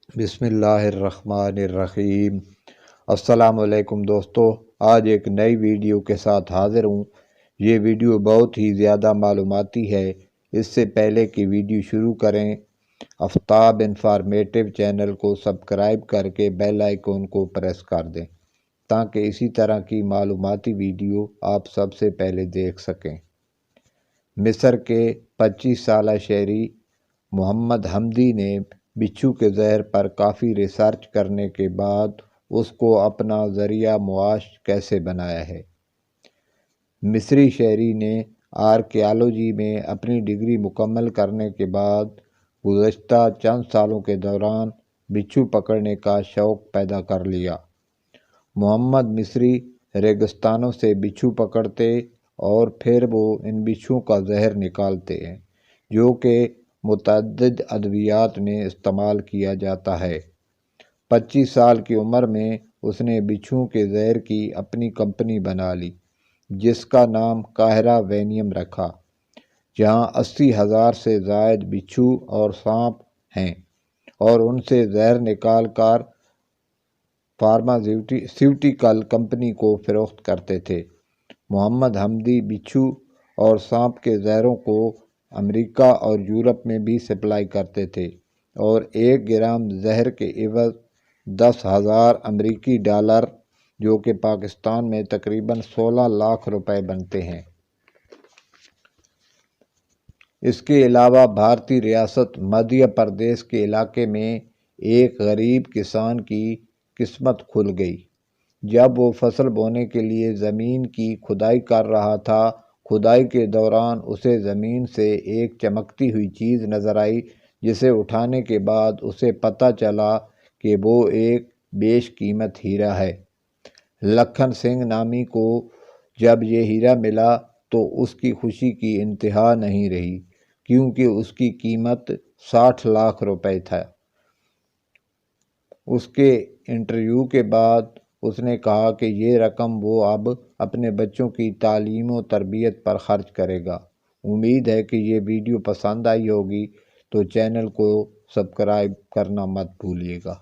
بسم اللہ الرحمن الرحیم۔ السلام علیکم دوستو، آج ایک نئی ویڈیو کے ساتھ حاضر ہوں۔ یہ ویڈیو بہت ہی زیادہ معلوماتی ہے۔ اس سے پہلے کہ ویڈیو شروع کریں، آفتاب انفارمیٹو چینل کو سبسکرائب کر کے بیل آئیکن کو پریس کر دیں تاکہ اسی طرح کی معلوماتی ویڈیو آپ سب سے پہلے دیکھ سکیں۔ مصر کے 25 سالہ شہری محمد حمدی نے بچھو کے زہر پر کافی ریسرچ کرنے کے بعد اس کو اپنا ذریعہ معاش کیسے بنایا ہے۔ مصری شہری نے آرکیالوجی میں اپنی ڈگری مکمل کرنے کے بعد گزشتہ چند سالوں کے دوران بچھو پکڑنے کا شوق پیدا کر لیا۔ محمد مصری ریگستانوں سے بچھو پکڑتے اور پھر وہ ان بچھوؤں کا زہر نکالتے ہیں، جو کہ متعدد ادویات میں استعمال کیا جاتا ہے۔ 25 سال کی عمر میں اس نے بچھوؤں کے زہر کی اپنی کمپنی بنا لی، جس کا نام قاہرہ وینیم رکھا، جہاں 80,000 سے زائد بچھو اور سانپ ہیں، اور ان سے زہر نکال کر فارماسیوٹیکل کمپنی کو فروخت کرتے تھے۔ محمد حمدی بچھو اور سانپ کے زہروں کو امریکہ اور یورپ میں بھی سپلائی کرتے تھے، اور 1 گرام زہر کے عوض 10,000 امریکی ڈالر، جو کہ پاکستان میں تقریباً 16 لاکھ روپے بنتے ہیں۔ اس کے علاوہ بھارتی ریاست مدھیہ پردیش کے علاقے میں ایک غریب کسان کی قسمت کھل گئی۔ جب وہ فصل بونے کے لیے زمین کی کھدائی کر رہا تھا، کھدائی کے دوران اسے زمین سے ایک چمکتی ہوئی چیز نظر آئی، جسے اٹھانے کے بعد اسے پتہ چلا کہ وہ ایک بیش قیمت ہیرا ہے۔ لکھن سنگھ نامی کو جب یہ ہیرا ملا تو اس کی خوشی کی انتہا نہیں رہی، کیونکہ اس کی قیمت 60 لاکھ روپے تھا۔ اس کے انٹرویو کے بعد اس نے کہا کہ یہ رقم وہ اب اپنے بچوں کی تعلیم و تربیت پر خرچ کرے گا۔ امید ہے کہ یہ ویڈیو پسند آئی ہوگی، تو چینل کو سبسکرائب کرنا مت بھولیے گا۔